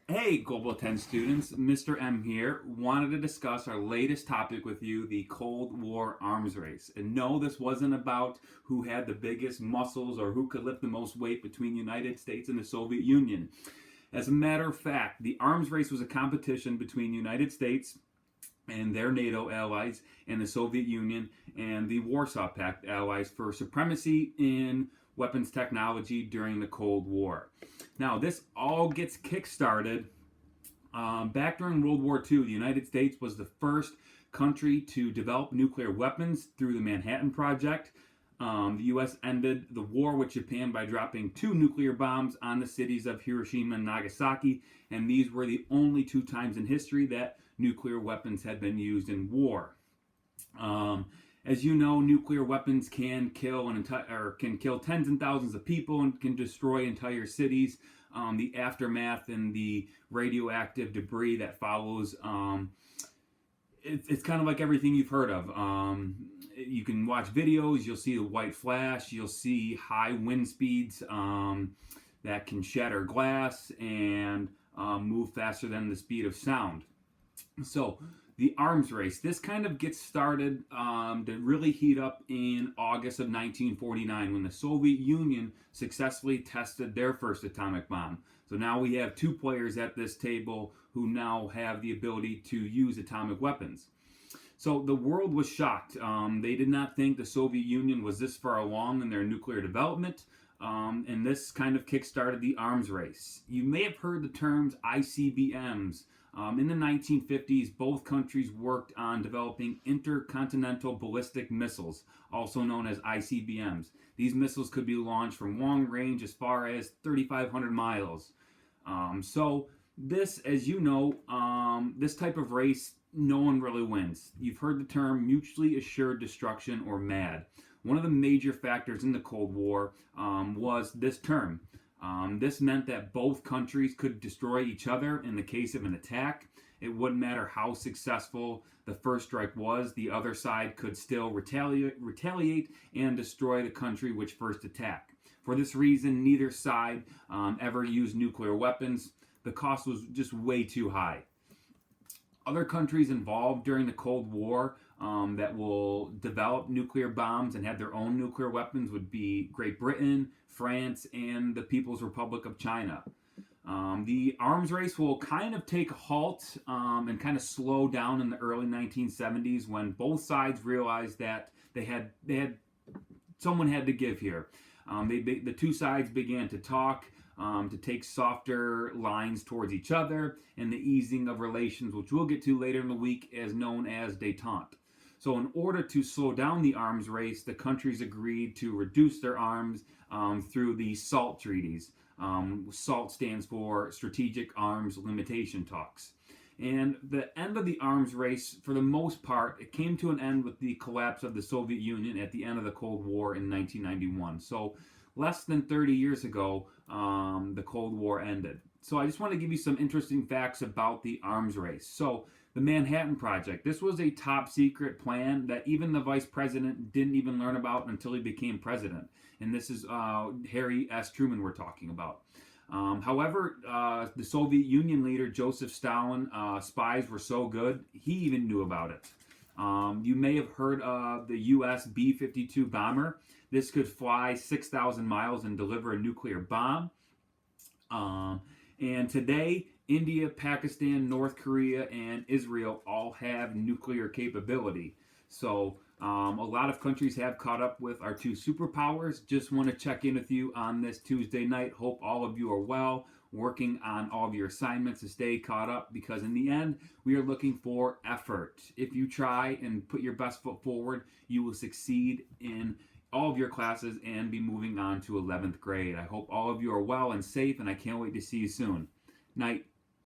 Hey, Global 10 students, Mr. M here. Wanted to discuss our latest topic with you, the Cold War arms race. And no, this wasn't about who had the biggest muscles or who could lift the most weight between the United States and the Soviet Union. As a matter of fact, the arms race was a competition between the United States and their NATO allies and the Soviet Union and the Warsaw Pact allies for supremacy in weapons technology during the Cold War. Now, this all gets kickstarted back during World War II. The United States was the first country to develop nuclear weapons through the Manhattan Project. The U.S. ended the war with Japan by dropping 2 nuclear bombs on the cities of Hiroshima and Nagasaki, and these were the only 2 times in history that nuclear weapons had been used in war. As you know, nuclear weapons can kill can kill tens and thousands of people and can destroy entire cities. The aftermath and the radioactive debris that follows, it's kind of like everything you've heard of. You can watch videos, you'll see the white flash, you'll see high wind speeds that can shatter glass and move faster than the speed of sound. So, the arms race. This kind of gets started to really heat up in August of 1949 when the Soviet Union successfully tested their first atomic bomb. So now we have 2 players at this table who now have the ability to use atomic weapons. So the world was shocked. They did not think the Soviet Union was this far along in their nuclear development. And this kind of kickstarted the arms race. You may have heard the terms ICBMs. In the 1950s, both countries worked on developing intercontinental ballistic missiles, also known as ICBMs. These missiles could be launched from long range as far as 3,500 miles. So this, as you know, this type of race, no one really wins. You've heard the term mutually assured destruction, or MAD. One of the major factors in the Cold War was this term. This meant that both countries could destroy each other in the case of an attack. It wouldn't matter how successful the first strike was, the other side could still retaliate and destroy the country which first attacked. For this reason, neither side ever used nuclear weapons. The cost was just way too high. Other countries involved during the Cold War that will develop nuclear bombs and have their own nuclear weapons would be Great Britain, France, and the People's Republic of China. The arms race will kind of take a halt and kind of slow down in the early 1970s when both sides realized that someone had to give here. The 2 sides began to talk, to take softer lines towards each other, and the easing of relations, which we'll get to later in the week, as known as détente. So in order to slow down the arms race, the countries agreed to reduce their arms through the SALT treaties. SALT stands for Strategic Arms Limitation Talks. And the end of the arms race, for the most part, it came to an end with the collapse of the Soviet Union at the end of the Cold War in 1991. So less than 30 years ago, the Cold War ended. So I just want to give you some interesting facts about the arms race. So the Manhattan Project. This was a top secret plan that even the vice president didn't even learn about until he became president. And this is Harry S. Truman we're talking about. However, the Soviet Union leader Joseph Stalin, spies were so good, he even knew about it. You may have heard of the U.S. B-52 bomber. This could fly 6,000 miles and deliver a nuclear bomb. And today, India, Pakistan, North Korea, and Israel all have nuclear capability. So a lot of countries have caught up with our 2 superpowers. Just want to check in with you on this Tuesday night. Hope all of you are well, working on all of your assignments to stay caught up, because in the end, we are looking for effort. If you try and put your best foot forward, you will succeed in all of your classes and be moving on to 11th grade. I hope all of you are well and safe, and I can't wait to see you soon. Night.